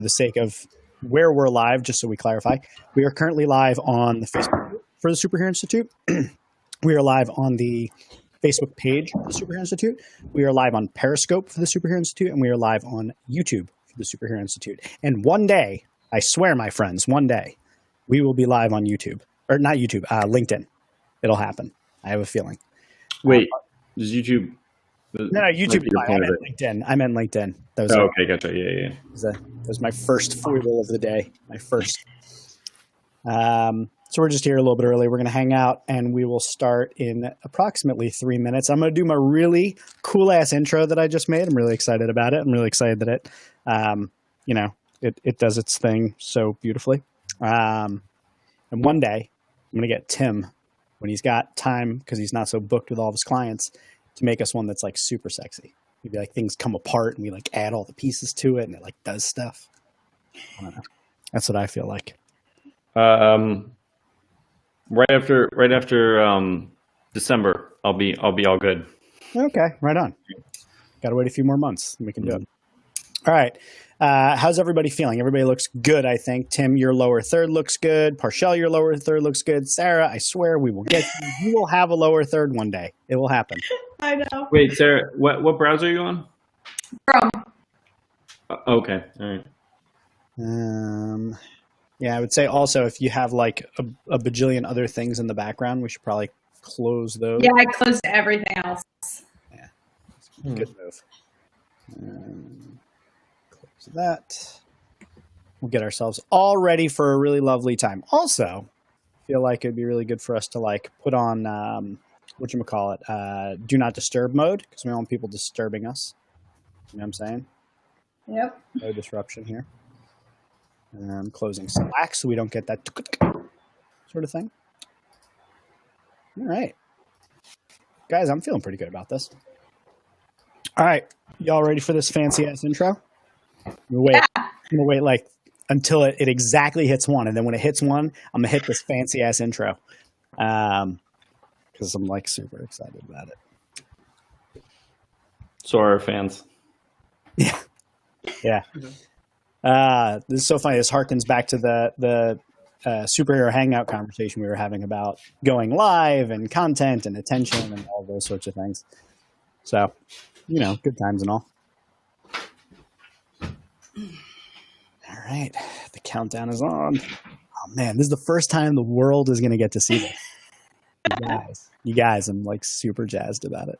the sake of where we're live, just so we clarify, we are currently live on the Facebook for the Superhero Institute. We are live on the Facebook page for the Superhero Institute. We are live on Periscope for the Superhero Institute, and we are live on YouTube for the Superhero Institute. And one day, I swear, my friends, one day, we will be live on YouTube. Or not YouTube, LinkedIn. It'll happen. I have a feeling. Wait, does YouTube... No, YouTube. I meant LinkedIn. That was okay, gotcha. Yeah. That was my first foible of the day. My first. So we're just here a little bit early. We're going to hang out, and we will start in approximately 3 minutes. I'm going to do my really cool-ass intro that I just made. I'm really excited about it. I'm really excited that it does its thing so beautifully. And one day, I'm going to get Tim, when he's got time, because he's not so booked with all of his clients, to make us one that's like super sexy. Maybe like things come apart and we like add all the pieces to it and it like does stuff. I don't know. That's what I feel like. Right after December, I'll be all good. Okay, right on. Got to wait a few more months and we can do it. All right. How's everybody feeling? Everybody looks good, I think. Tim, your lower third looks good. Parshell, your lower third looks good. Sarah, I swear we will get you. You will have a lower third one day. It will happen. I know. Wait, Sarah, what browser are you on? Chrome. Okay, all right. Yeah, I would say also if you have like a bajillion other things in the background, we should probably close those. Yeah, I closed everything else. Yeah, good move. Close that. We'll get ourselves all ready for a really lovely time. Also, I feel like it'd be really good for us to like put on do not disturb mode, because we don't want people disturbing us. You know what I'm saying? Yep. No disruption here. Closing Slack so we don't get that sort of thing. All right. Guys, I'm feeling pretty good about this. All right. Y'all ready for this fancy ass intro? I'm gonna wait like until it exactly hits one, and then when it hits one, I'm gonna hit this fancy ass intro. Because I'm like super excited about it. So are our fans. Yeah. This is so funny. This harkens back to the superhero hangout conversation we were having about going live and content and attention and all those sorts of things. So, good times and all. All right. The countdown is on. Oh, man. This is the first time the world is going to get to see this. You guys, I'm like super jazzed about it.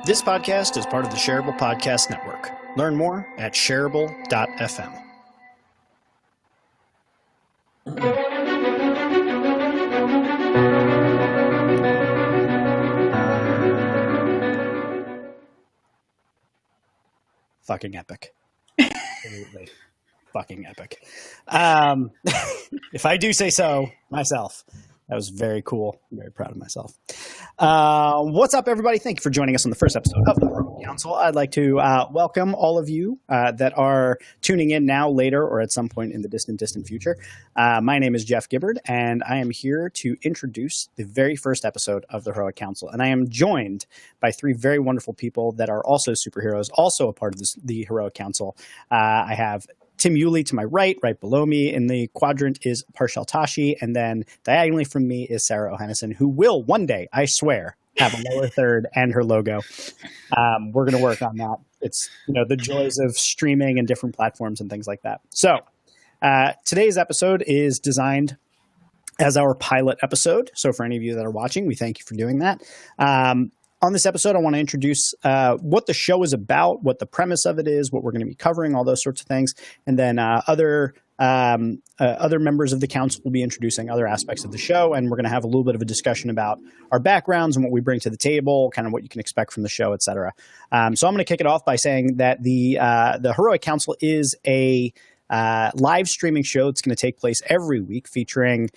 This podcast is part of the Shareable Podcast Network. Learn more at shareable.fm. Fucking epic. Absolutely. Fucking epic. If I do say so myself. That was very cool. I'm very proud of myself. What's up, everybody? Thank you for joining us on the first episode of the Heroic Council. I'd like to welcome all of you that are tuning in now, later, or at some point in the distant future. My name is Jeff Gibbard, and I am here to introduce the very first episode of the Heroic Council. And I am joined by three very wonderful people that are also superheroes, also a part of the Heroic Council. I have Tim Yulee to my right below me. In the quadrant is Parshell Tashi, and then diagonally from me is Sarah O'Hannison, who will one day, I swear, have a lower third and her logo. We're going to work on that. It's the joys of streaming and different platforms and things like that. So today's episode is designed as our pilot episode. So for any of you that are watching, we thank you for doing that. On this episode, I want to introduce what the show is about, what the premise of it is, what we're going to be covering, all those sorts of things. And then other members of the council will be introducing other aspects of the show. And we're going to have a little bit of a discussion about our backgrounds and what we bring to the table, kind of what you can expect from the show, et cetera. So I'm going to kick it off by saying that the Heroic Council is a live streaming show that's going to take place every week featuring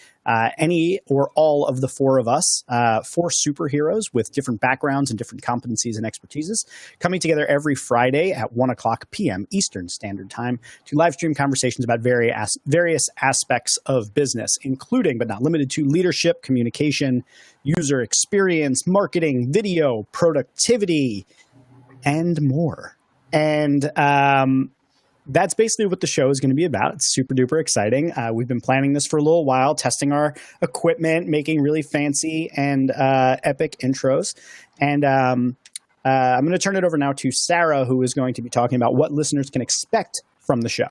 any or all of the four of us, four superheroes with different backgrounds and different competencies and expertises, coming together every Friday at 1 o'clock p.m. Eastern Standard Time to live stream conversations about various aspects of business, including but not limited to leadership, communication, user experience, marketing, video, productivity, and more. And that's basically what the show is going to be about. It's super duper exciting. We've been planning this for a little while, testing our equipment, making really fancy and epic intros. And I'm going to turn it over now to Sarah, who is going to be talking about what listeners can expect from the show.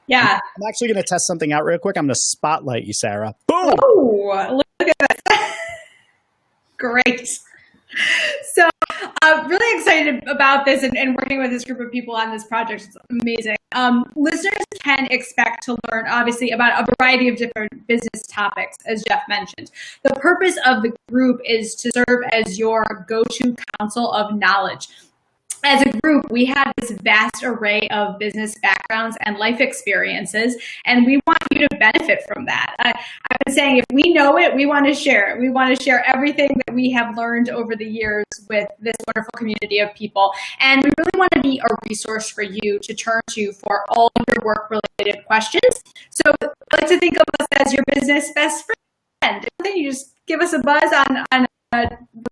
Yeah. I'm actually going to test something out real quick. I'm going to spotlight you, Sarah. Boom! Oh, look at that. Great. So I'm really excited about this and working with this group of people on this project. It's amazing. Listeners can expect to learn, obviously, about a variety of different business topics, as Jeff mentioned. The purpose of the group is to serve as your go-to council of knowledge. As a group, we have this vast array of business backgrounds and life experiences, and we want you to benefit from that. I've been saying if we know it, we want to share it. We want to share everything that we have learned over the years with this wonderful community of people. And we really want to be a resource for you to turn to for all your work-related questions. So I like to think of us as your business best friend. You just give us a buzz on a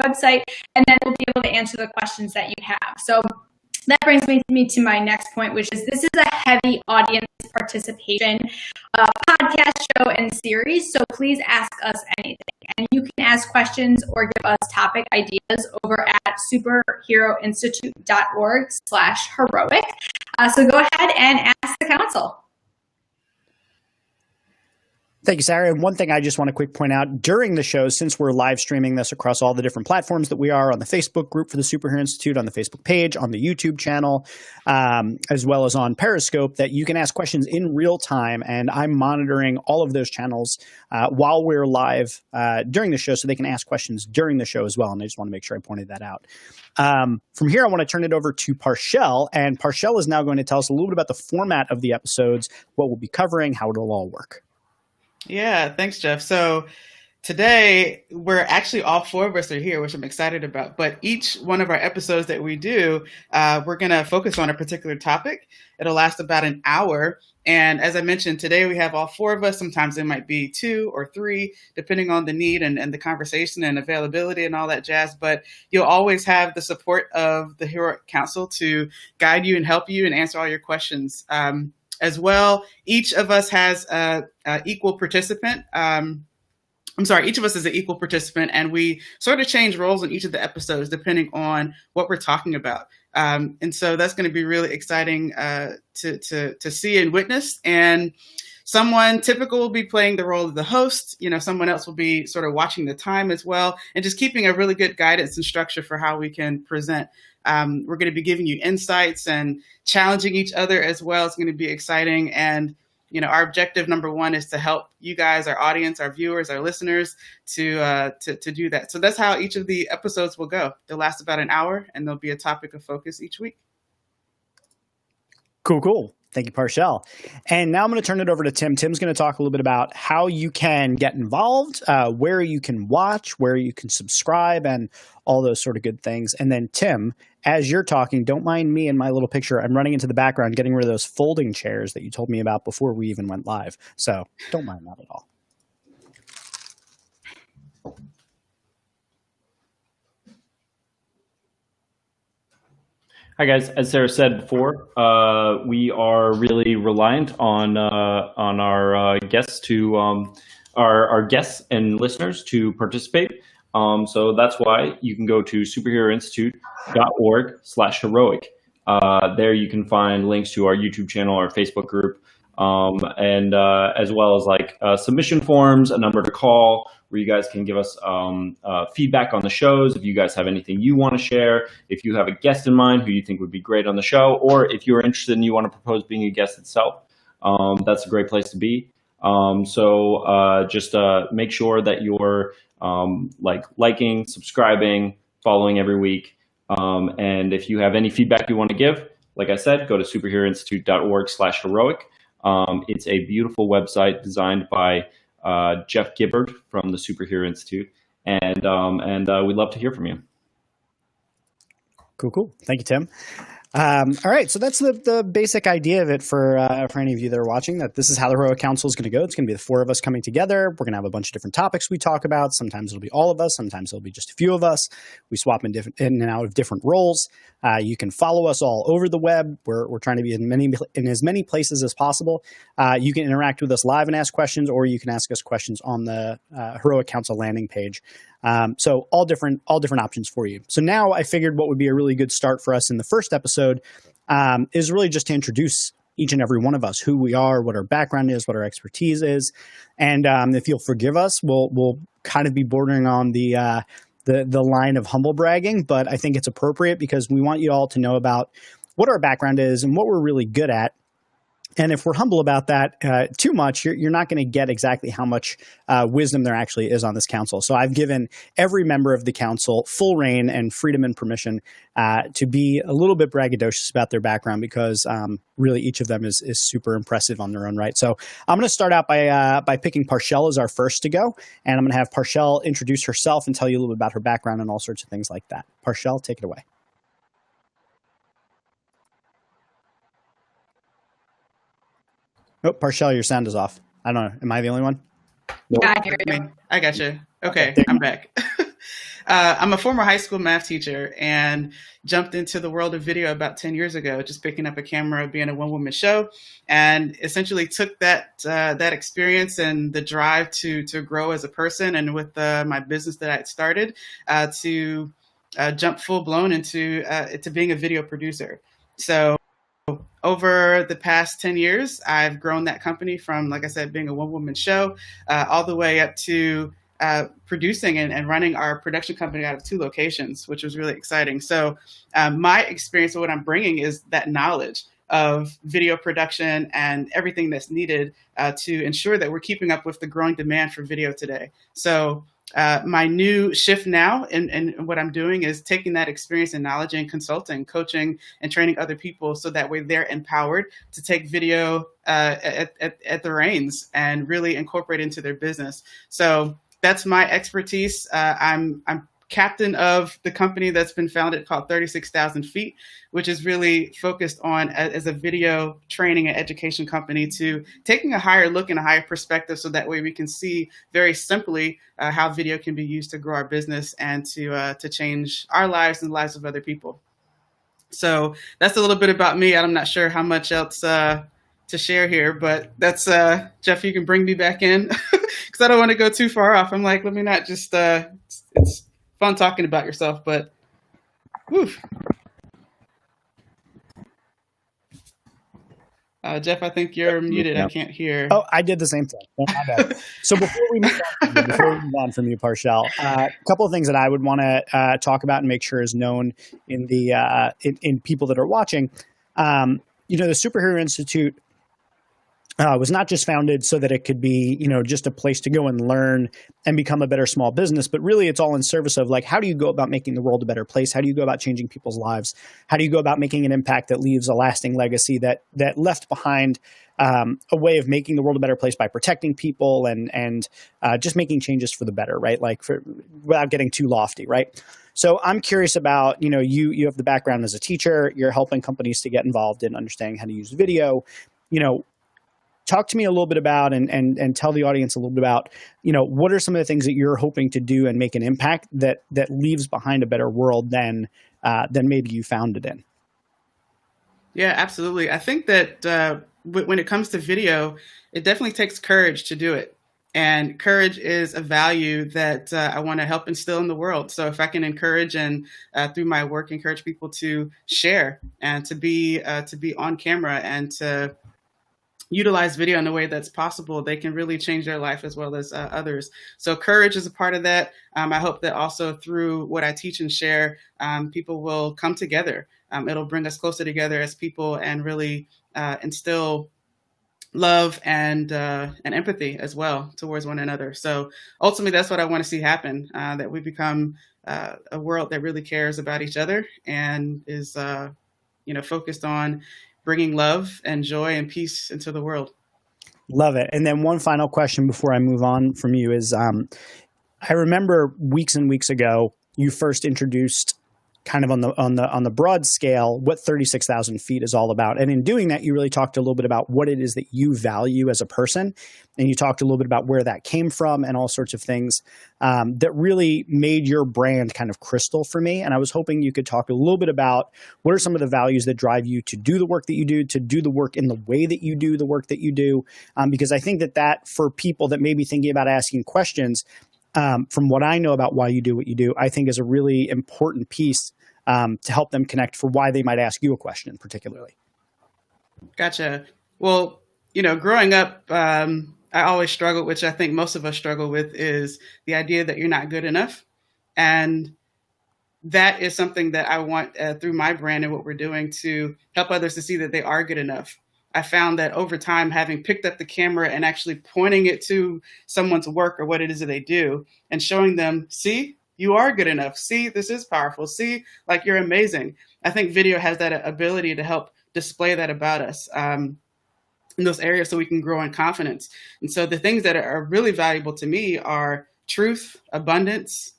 website, and then we'll be able to answer the questions that you have. So that brings me to my next point, which is this is a heavy audience participation podcast show and series. So please ask us anything. And you can ask questions or give us topic ideas over at superheroinstitute.org/heroic. So go ahead and ask the council. Thank you, Sarah. And one thing I just want to quick point out during the show, since we're live streaming this across all the different platforms that we are on the Facebook group for the Superhero Institute, on the Facebook page, on the YouTube channel, as well as on Periscope, that you can ask questions in real time. And I'm monitoring all of those channels while we're live during the show, so they can ask questions during the show as well. And I just want to make sure I pointed that out. From here, I want to turn it over to Parshell. And Parshell is now going to tell us a little bit about the format of the episodes, what we'll be covering, how it'll all work. Yeah, thanks, Jeff. So today, we're actually all four of us are here, which I'm excited about. But each one of our episodes that we do, we're going to focus on a particular topic. It'll last about an hour. And as I mentioned, today we have all four of us. Sometimes it might be two or three, depending on the need and the conversation and availability and all that jazz. But you'll always have the support of the Heroic Council to guide you and help you and answer all your questions. As well, each of us has a equal participant. Each of us is an equal participant, and we sort of change roles in each of the episodes depending on what we're talking about. And so that's going to be really exciting to see and witness. And someone typical will be playing the role of the host. Someone else will be sort of watching the time as well, and just keeping a really good guidance and structure for how we can present. We're going to be giving you insights and challenging each other as well. It's going to be exciting. And, our objective number one is to help you guys, our audience, our viewers, our listeners to do that. So that's how each of the episodes will go. They'll last about an hour, and there'll be a topic of focus each week. Cool. Thank you, Parshell. And now I'm going to turn it over to Tim. Tim's going to talk a little bit about how you can get involved, where you can watch, where you can subscribe, and all those sort of good things. And then, Tim, as you're talking, don't mind me and my little picture. I'm running into the background, getting rid of those folding chairs that you told me about before we even went live. So don't mind that at all. Hi guys, as Sarah said before, we are really reliant on our guests to our guests and listeners to participate. So that's why you can go to superheroinstitute.org/heroic. There you can find links to our YouTube channel, our Facebook group, and as well as submission forms, a number to call, where you guys can give us feedback on the shows. If you guys have anything you want to share, if you have a guest in mind who you think would be great on the show, or if you're interested and you want to propose being a guest itself, that's a great place to be. So just make sure that you're liking, subscribing, following every week. And if you have any feedback you want to give, like I said, go to superheroinstitute.org/heroic. It's a beautiful website designed by Jeff Gibbard from the Superhero Institute, and we'd love to hear from you. Cool. Thank you, Tim. All right, so that's the basic idea of it for any of you that are watching, that this is how the Heroic Council is going to go. It's going to be the four of us coming together. We're going to have a bunch of different topics we talk about. Sometimes it'll be all of us. Sometimes it'll be just a few of us. We swap in and out of different roles. You can follow us all over the web. We're trying to be in as many places as possible. You can interact with us live and ask questions, or you can ask us questions on the Heroic Council landing page. So all different options for you. So now I figured what would be a really good start for us in the first episode is really just to introduce each and every one of us, who we are, what our background is, what our expertise is. And if you'll forgive us, we'll kind of be bordering on the line of humble bragging, but I think it's appropriate because we want you all to know about what our background is and what we're really good at. And if we're humble about that too much, you're not going to get exactly how much wisdom there actually is on this council. So I've given every member of the council full reign and freedom and permission to be a little bit braggadocious about their background, because really each of them is super impressive on their own right. So I'm going to start out by picking Parshell as our first to go, and I'm going to have Parshell introduce herself and tell you a little bit about her background and all sorts of things like that. Parshell, take it away. Oh, Parshell, your sound is off. I don't know. Am I the only one? Yeah, I hear you. I got you. Okay, I'm back. I'm a former high school math teacher and jumped into the world of video about 10 years ago, just picking up a camera, being a one-woman show, and essentially took that experience and the drive to grow as a person, and with my business that I had started, to jump full-blown into being a video producer. So over the past 10 years, I've grown that company from, like I said, being a one-woman show, all the way up to producing and running our production company out of 2 locations, which was really exciting. So my experience of what I'm bringing is that knowledge of video production and everything that's needed to ensure that we're keeping up with the growing demand for video today. So my new shift now and what I'm doing is taking that experience and knowledge and consulting, coaching, and training other people so that way they're empowered to take video at the reins and really incorporate into their business. So that's my expertise. I'm captain of the company that's been founded called 36,000 Feet, which is really focused on as a video training and education company to taking a higher look and a higher perspective, so that way we can see very simply how video can be used to grow our business and to change our lives and the lives of other people. So that's a little bit about me. I'm not sure how much else to share here, but that's Jeff, you can bring me back in because I don't want to go too far off. I'm like, let me not just it's fun talking about yourself, but whew. Jeff, I think you're muted. I can't hear. Oh, I did the same thing. Oh, my bad. So before we move on from you, Parshell, a couple of things that I would want to talk about and make sure is known in the in people that are watching. The Superhero Institute was not just founded so that it could be, just a place to go and learn and become a better small business, but really it's all in service of, like, how do you go about making the world a better place? How do you go about changing people's lives? How do you go about making an impact that leaves a lasting legacy that left behind a way of making the world a better place by protecting people and just making changes for the better, right? Without getting too lofty, right? So I'm curious about, you have the background as a teacher, you're helping companies to get involved in understanding how to use video. Talk to me a little bit about and tell the audience a little bit about, what are some of the things that you're hoping to do and make an impact that leaves behind a better world than maybe you found it in? Yeah, absolutely. I think that when it comes to video, it definitely takes courage to do it. And courage is a value that I want to help instill in the world. So if I can encourage and through my work, encourage people to share and to be on camera and to utilize video in a way that's possible, they can really change their life as well as others. So courage is a part of that. I hope that also through what I teach and share, people will come together. It'll bring us closer together as people and really instill love and empathy as well towards one another. So ultimately, that's what I want to see happen, that we become a world that really cares about each other and is focused on bringing love and joy and peace into the world. Love it. And then one final question before I move on from you is, I remember weeks and weeks ago, you first introduced kind of on the broad scale what 36,000 feet is all about. And in doing that, you really talked a little bit about what it is that you value as a person. And you talked a little bit about where that came from and all sorts of things that really made your brand kind of crystal for me. And I was hoping you could talk a little bit about what are some of the values that drive you to do the work that you do, to do the work in the way that you do the work that you do. Because I think that for people that may be thinking about asking questions, from what I know about why you do what you do, I think is a really important piece to help them connect for why they might ask you a question particularly. Gotcha. Well, growing up, I always struggled, which I think most of us struggle with, is the idea that you're not good enough. And that is something that I want through my brand and what we're doing to help others to see that they are good enough. I found that over time, having picked up the camera and actually pointing it to someone's work or what it is that they do and showing them, see, you are good enough. See, this is powerful. See, like, you're amazing. I think video has that ability to help display that about us in those areas so we can grow in confidence. And so the things that are really valuable to me are truth, abundance,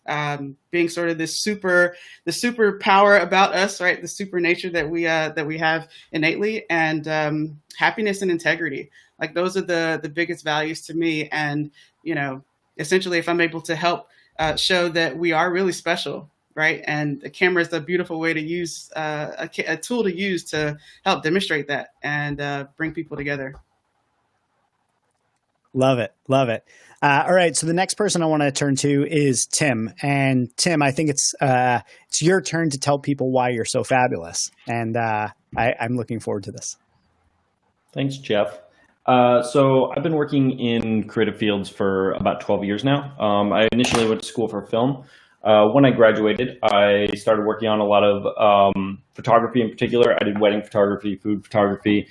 being sort of the super power about us, right? The super nature that we have innately, and happiness and integrity. Like, those are the biggest values to me. And, essentially, if I'm able to help show that we are really special, right? And the camera is a beautiful way to use, a tool to use to help demonstrate that and bring people together. Love it. Love it. All right. So the next person I want to turn to is Tim. And Tim, I think it's your turn to tell people why you're so fabulous. And I'm looking forward to this. Thanks, Jeff. So I've been working in creative fields for about 12 years now. I initially went to school for film. When I graduated, I started working on a lot of photography in particular. I did wedding photography, food photography,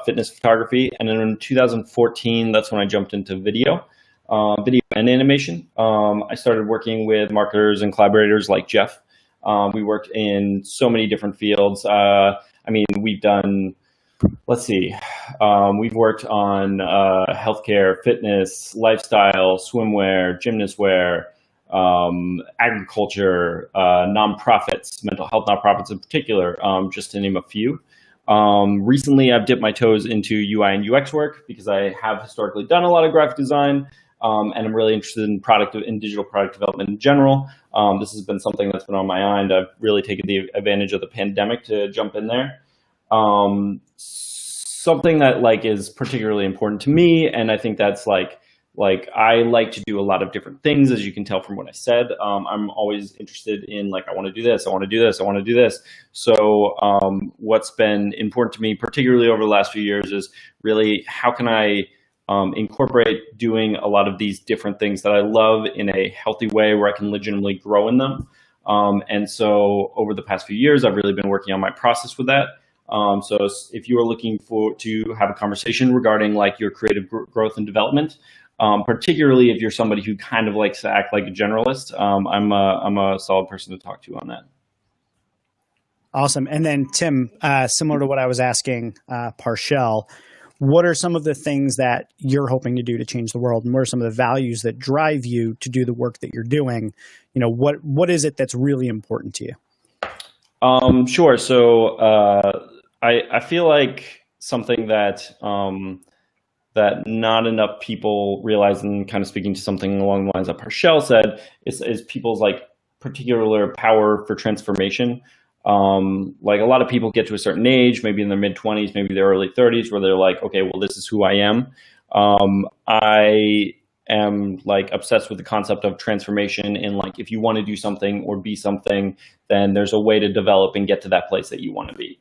fitness photography. And then in 2014, that's when I jumped into video and animation. I started working with marketers and collaborators like Jeff. We worked in so many different fields. We've done... Let's see. We've worked on healthcare, fitness, lifestyle, swimwear, gymnast wear, agriculture, nonprofits, mental health nonprofits in particular, just to name a few. Recently, I've dipped my toes into UI and UX work because I have historically done a lot of graphic design, and I'm really interested in digital product development in general. This has been something that's been on my mind. I've really taken the advantage of the pandemic to jump in there. Something that is particularly important to me, and I think that's I like to do a lot of different things, as you can tell from what I said. I'm always interested in I want to do this, I want to do this, I want to do this. So what's been important to me, particularly over the last few years, is really how can I incorporate doing a lot of these different things that I love in a healthy way where I can legitimately grow in them. And so over the past few years, I've really been working on my process with that. So if you are looking to have a conversation regarding your creative growth and development, particularly if you're somebody who kind of likes to act like a generalist, I'm a solid person to talk to on that. Awesome. And then Tim, similar to what I was asking Parshell, what are some of the things that you're hoping to do to change the world? And what are some of the values that drive you to do the work that you're doing? What is it that's really important to you? Sure. So I feel like something that that not enough people realize, and kind of speaking to something along the lines that Parshell said, is people's particular power for transformation. A lot of people get to a certain age, maybe in their mid-20s, maybe their early 30s, where they're like, okay, well, this is who I am. I am obsessed with the concept of transformation, and if you want to do something or be something, then there's a way to develop and get to that place that you want to be.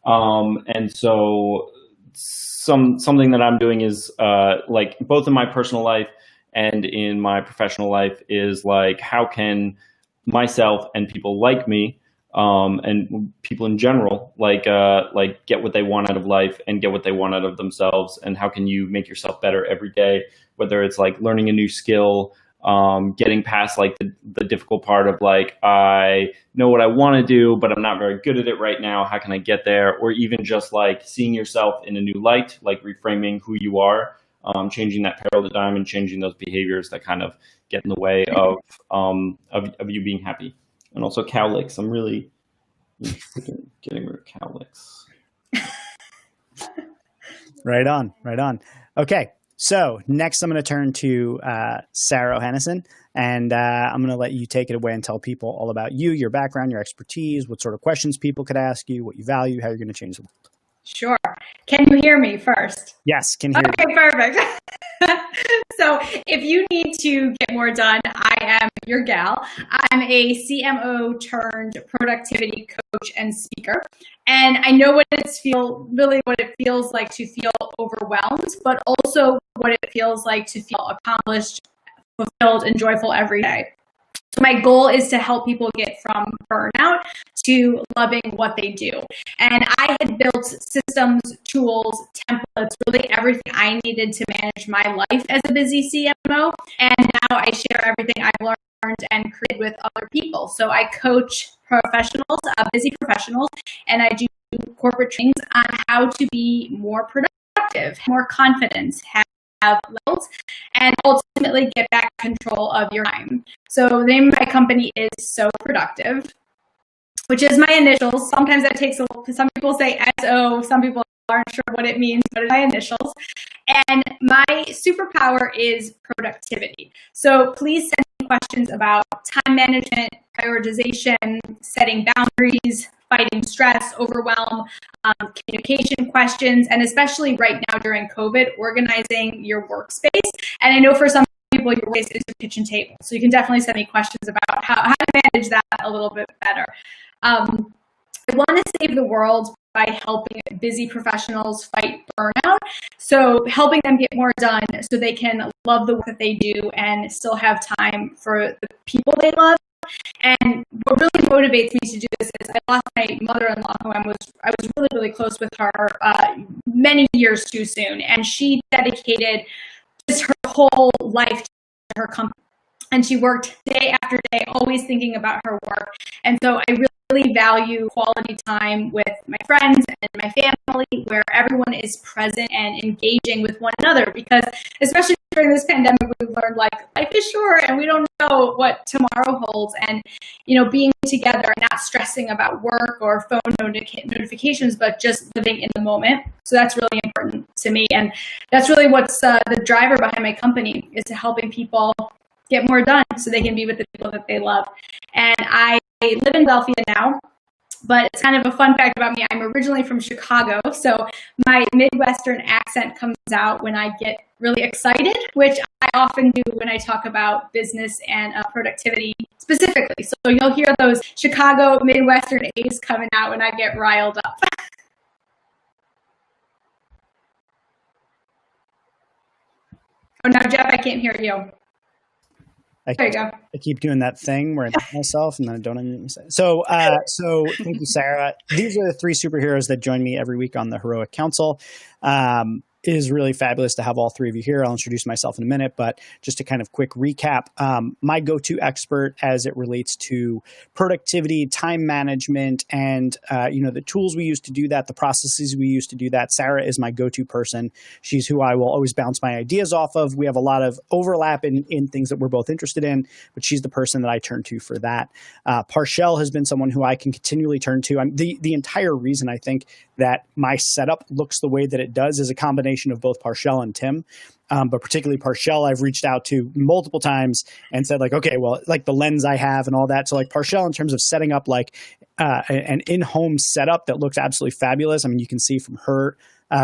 And so something that I'm doing is both in my personal life and in my professional life is how can myself and people like me, and people in general, get what they want out of life and get what they want out of themselves, and how can you make yourself better every day, whether it's learning a new skill, getting past like the difficult part of like, I know what I want to do, but I'm not very good at it right now. How can I get there? Or even just like seeing yourself in a new light, like reframing who you are, changing that paradigm and changing those behaviors that kind of get in the way of you being happy. And also cowlicks. I'm really getting rid of cowlicks. Right on, right on. Okay, so next I'm going to turn to Sarah O'Hannison, and I'm going to let you take it away and tell people all about you, your background, your expertise, what sort of questions people could ask you, what you value, how you're going to change the world. Sure. Can you hear me first? Yes, can hear you. Okay, perfect. So if you need to get more done, I am your gal. I'm a CMO turned productivity coach and speaker. And I know what it feels like to feel overwhelmed, but also what it feels like to feel accomplished, fulfilled, and joyful every day. So my goal is to help people get from burnout to loving what they do. And I had built systems, tools, templates, really everything I needed to manage my life as a busy CMO. And now I share everything I've learned and created with other people. So I coach professionals, busy professionals, and I do corporate trainings on how to be more productive, more confidence, have levels, and ultimately get back control of your time. So the name of my company is So Productive, which is my initials. Sometimes that takes some people say SO, some people aren't sure what it means, but it's my initials. And my superpower is productivity. So please send me questions about time management, prioritization, setting boundaries, fighting stress, overwhelm, communication questions, and especially right now during COVID, organizing your workspace. And I know for some people, your workspace is your kitchen table. So you can definitely send me questions about how to manage that a little bit better. I want to save the world by helping busy professionals fight burnout. So helping them get more done so they can love the work that they do and still have time for the people they love. And what really motivates me to do this is I lost my mother-in-law, who I was really, really close with her many years too soon. And she dedicated just her whole life to her company. And she worked day after day, always thinking about her work. And so I really value quality time with my friends and my family, where everyone is present and engaging with one another, because especially during this pandemic, we've learned like life is short and we don't know what tomorrow holds. And, you know, being together and not stressing about work or phone notifications, but just living in the moment. So that's really important to me. And that's really what's the driver behind my company, is to helping people get more done so they can be with the people that they love. And I live in Philadelphia now, but it's kind of a fun fact about me. I'm originally from Chicago, so my Midwestern accent comes out when I get really excited, which I often do when I talk about business and productivity specifically. So you'll hear those Chicago Midwestern A's coming out when I get riled up. Oh, now, Jeff, I can't hear you. There you go. I keep doing that thing where I mute myself and then I don't unmute myself. So thank you, Sarah. These are the three superheroes that join me every week on the Heroic Council. It is really fabulous to have all three of you here. I'll introduce myself in a minute, but just to kind of quick recap, my go-to expert as it relates to productivity, time management, and the tools we use to do that, the processes we use to do that. Sarah is my go-to person. She's who I will always bounce my ideas off of. We have a lot of overlap in things that we're both interested in, but she's the person that I turn to for that. Parshell has been someone who I can continually turn to. The entire reason I think that my setup looks the way that it does is a combination of both Parshell and Tim. But particularly Parshell, I've reached out to multiple times and said, like, okay, well, like the lens I have and all that. So like Parshell, in terms of setting up like an in-home setup that looks absolutely fabulous. I mean, you can see from her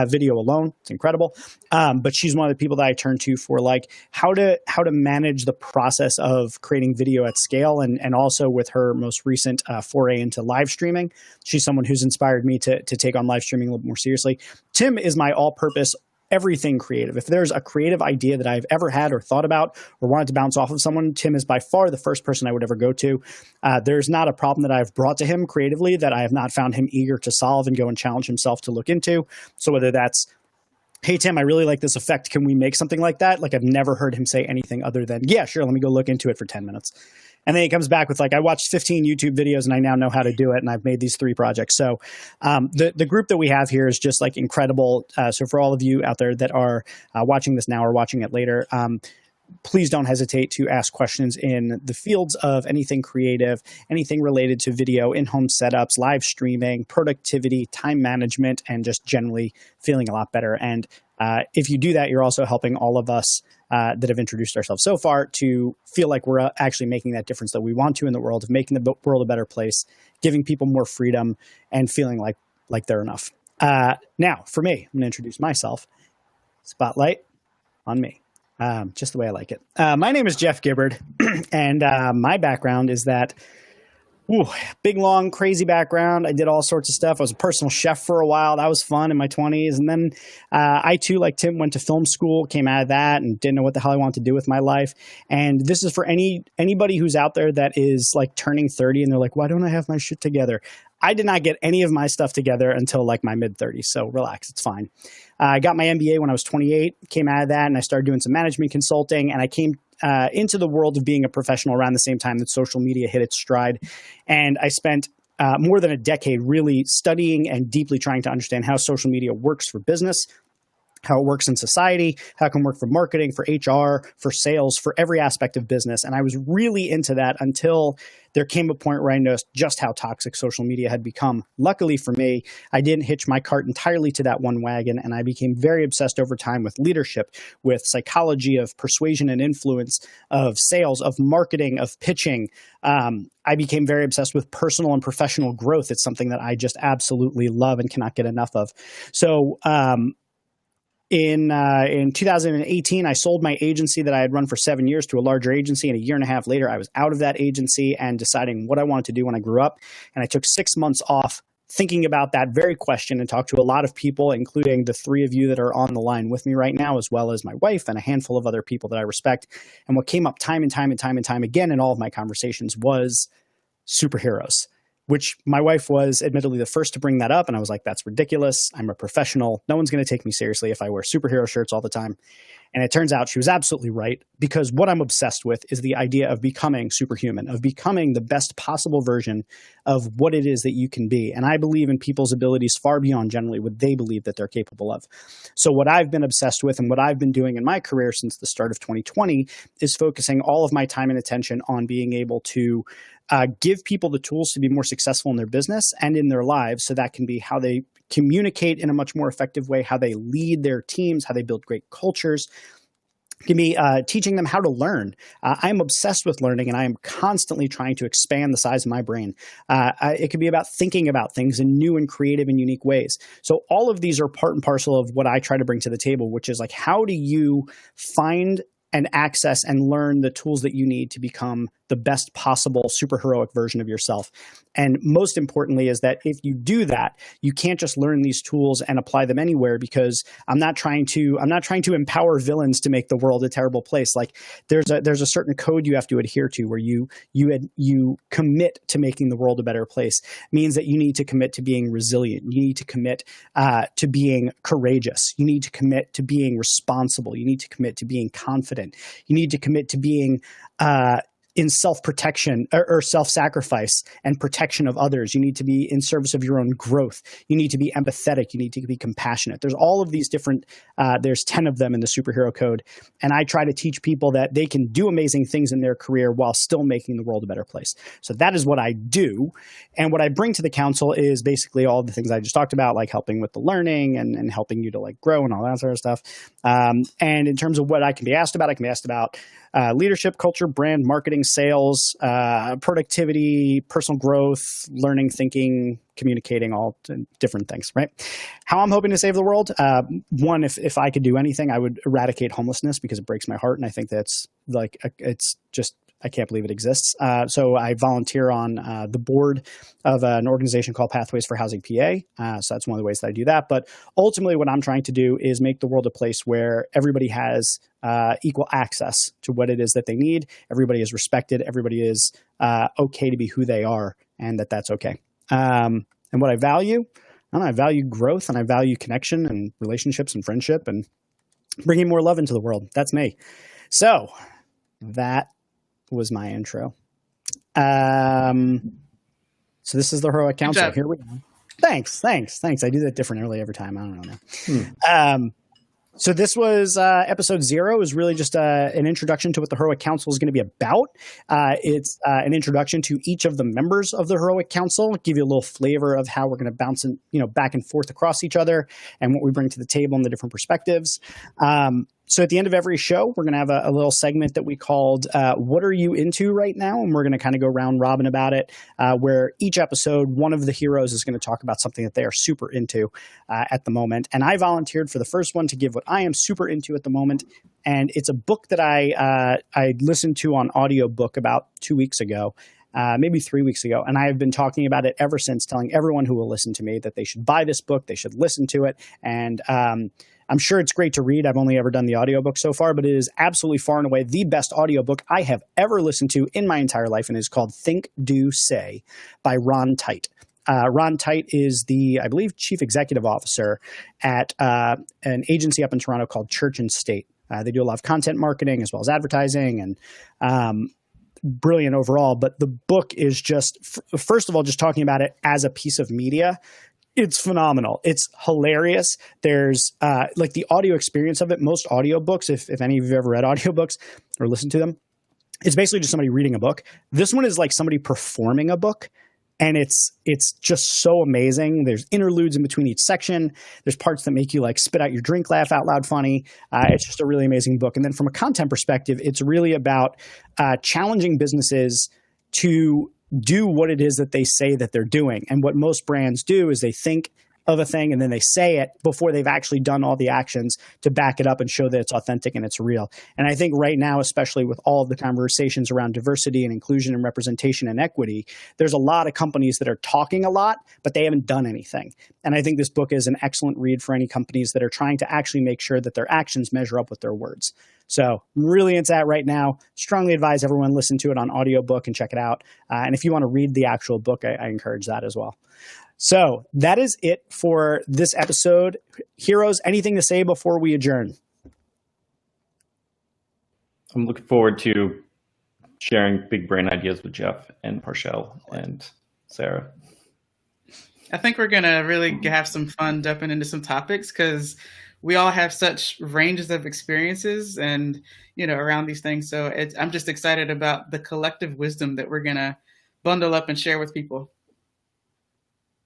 video alone, it's incredible. But she's one of the people that I turn to for like how to manage the process of creating video at scale, and also with her most recent foray into live streaming. She's someone who's inspired me to take on live streaming a little more seriously. Tim is my all-purpose everything creative. If there's a creative idea that I've ever had or thought about or wanted to bounce off of someone, Tim is by far the first person I would ever go to. There's not a problem that I've brought to him creatively that I have not found him eager to solve and go and challenge himself to look into. So whether that's hey, Tim, I really like this effect. Can we make something like that? Like, I've never heard him say anything other than, yeah, sure, let me go look into it for 10 minutes. And then he comes back with like, I watched 15 YouTube videos and I now know how to do it. And I've made these 3 projects. So the group that we have here is just like incredible. So for all of you out there that are watching this now or watching it later, please don't hesitate to ask questions in the fields of anything creative, anything related to video, in-home setups, live streaming, productivity, time management, and just generally feeling a lot better. And if you do that, you're also helping all of us that have introduced ourselves so far to feel like we're actually making that difference that we want to in the world, of making the world a better place, giving people more freedom, and feeling like they're enough. Now, for me, I'm going to introduce myself. Spotlight on me. Just the way I like it. My name is Jeff Gibbard, and my background is that big, long, crazy background. I did all sorts of stuff. I was a personal chef for a while. That was fun in my 20s. And then I, too, like Tim, went to film school, came out of that, and didn't know what the hell I wanted to do with my life. And this is for anybody who's out there that is like turning 30 and they're like, why don't I have my shit together? I did not get any of my stuff together until like my mid-30s, so relax, it's fine. I got my MBA when I was 28, came out of that, and I started doing some management consulting, and I came into the world of being a professional around the same time that social media hit its stride. And I spent more than a decade really studying and deeply trying to understand how social media works for business, how it works in society, how it can work for marketing, for HR, for sales, for every aspect of business. And I was really into that until there came a point where I noticed just how toxic social media had become. Luckily for me, I didn't hitch my cart entirely to that one wagon, and I became very obsessed over time with leadership, with psychology, of persuasion and influence, of sales, of marketing, of pitching. I became very obsessed with personal and professional growth. It's something that I just absolutely love and cannot get enough of. So, in 2018, I sold my agency that I had run for 7 years to a larger agency. And a year and a half later, I was out of that agency and deciding what I wanted to do when I grew up. And I took 6 months off thinking about that very question and talked to a lot of people, including the 3 of you that are on the line with me right now, as well as my wife and a handful of other people that I respect. And what came up time and time again in all of my conversations was superheroes, which my wife was admittedly the first to bring that up. And I was like, that's ridiculous. I'm a professional. No one's going to take me seriously if I wear superhero shirts all the time. And it turns out she was absolutely right, because what I'm obsessed with is the idea of becoming superhuman, of becoming the best possible version of what it is that you can be. And I believe in people's abilities far beyond generally what they believe that they're capable of. So what I've been obsessed with and what I've been doing in my career since the start of 2020 is focusing all of my time and attention on being able to give people the tools to be more successful in their business and in their lives. So that can be how they communicate in a much more effective way, how they lead their teams, how they build great cultures. It can be teaching them how to learn. I'm obsessed with learning, and I am constantly trying to expand the size of my brain. It can be about thinking about things in new and creative and unique ways. So all of these are part and parcel of what I try to bring to the table, which is like, how do you find and access and learn the tools that you need to become the best possible superheroic version of yourself. And most importantly is that if you do that, you can't just learn these tools and apply them anywhere, because I'm not trying to empower villains to make the world a terrible place. Like there's a certain code you have to adhere to where you commit to making the world a better place. It means that you need to commit to being resilient. You need to commit to being courageous. You need to commit to being responsible. You need to commit to being confident. You need to commit to being in self-protection or self-sacrifice and protection of others. You need to be in service of your own growth. You need to be empathetic. You need to be compassionate. There's all of these different, there's 10 of them in the superhero code. And I try to teach people that they can do amazing things in their career while still making the world a better place. So that is what I do. And what I bring to the council is basically all the things I just talked about, like helping with the learning and helping you to like grow and all that sort of stuff. And in terms of what I can be asked about, I can be asked about leadership, culture, brand, marketing, sales, productivity, personal growth, learning, thinking, communicating, all different things, right? How I'm hoping to save the world. One, if I could do anything, I would eradicate homelessness, because it breaks my heart. And I think that's like, it's just, I can't believe it exists. So I volunteer on the board of an organization called Pathways for Housing PA. So that's one of the ways that I do that. But ultimately what I'm trying to do is make the world a place where everybody has equal access to what it is that they need. Everybody is respected. Everybody is okay to be who they are, and that's okay. And what I value, I don't know, I value growth and I value connection and relationships and friendship and bringing more love into the world. That's me. So that was my intro. So this is the Heroic Council. Here we go. Thanks. I do that differently every time. I don't know. So this was episode 0. Is really just an introduction to what the Heroic Council is going to be about. It's an introduction to each of the members of the Heroic Council, give you a little flavor of how we're going to bounce back and forth across each other and what we bring to the table and the different perspectives. So at the end of every show, we're going to have a little segment that we called What Are You Into Right Now? And we're going to kind of go round robin about it, where each episode, one of the heroes is going to talk about something that they are super into at the moment. And I volunteered for the first one to give what I am super into at the moment. And it's a book that I listened to on audiobook about 2 weeks ago. Maybe 3 weeks ago. And I have been talking about it ever since, telling everyone who will listen to me that they should buy this book, they should listen to it. And I'm sure it's great to read. I've only ever done the audiobook so far, but it is absolutely far and away the best audiobook I have ever listened to in my entire life, and it is called Think, Do, Say by Ron Tite. Ron Tite is the, I believe, chief executive officer at an agency up in Toronto called Church and State. They do a lot of content marketing as well as advertising, and brilliant overall. But the book is just, first of all, just talking about it as a piece of media. It's phenomenal. It's hilarious. There's like the audio experience of it. Most audiobooks, if any of you have ever read audiobooks or listened to them, it's basically just somebody reading a book. This one is like somebody performing a book. And it's just so amazing. There's interludes in between each section. There's parts that make you like spit out your drink, laugh out loud funny. It's just a really amazing book. And then from a content perspective, it's really about challenging businesses to do what it is that they say that they're doing. And what most brands do is they think of a thing and then they say it before they've actually done all the actions to back it up and show that it's authentic and it's real. And I think right now, especially with all of the conversations around diversity and inclusion and representation and equity, there's a lot of companies that are talking a lot, but they haven't done anything. And I think this book is an excellent read for any companies that are trying to actually make sure that their actions measure up with their words. So I'm really into that right now. Strongly advise everyone listen to it on audiobook and check it out. And if you want to read the actual book, I encourage that as well. So that is it for this episode. Heroes, anything to say before we adjourn? I'm looking forward to sharing big brain ideas with Jeff and Parshell and Sarah. I think we're going to really have some fun jumping into some topics because we all have such ranges of experiences and, around these things. So I'm just excited about the collective wisdom that we're going to bundle up and share with people.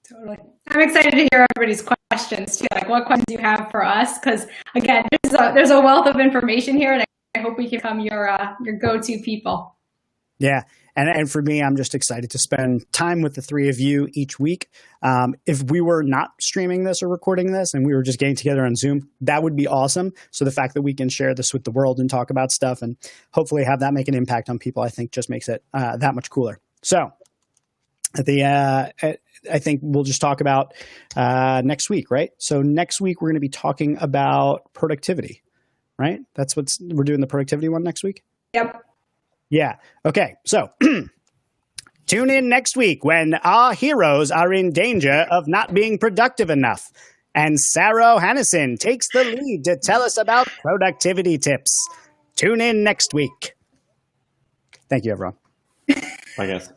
Totally. I'm excited to hear everybody's questions too. Like what questions you have for us? Because again, there's a wealth of information here, and I hope we can become your go-to people. Yeah. And for me, I'm just excited to spend time with the three of you each week. If we were not streaming this or recording this and we were just getting together on Zoom, that would be awesome. So the fact that we can share this with the world and talk about stuff and hopefully have that make an impact on people, I think just makes it that much cooler. So I think we'll just talk about next week, right? So next week, we're going to be talking about productivity, right? We're doing the productivity one next week? Yep. Yeah. Okay. So tune in next week when our heroes are in danger of not being productive enough. And Sarah Hannison takes the lead to tell us about productivity tips. Tune in next week. Thank you, everyone. I guess.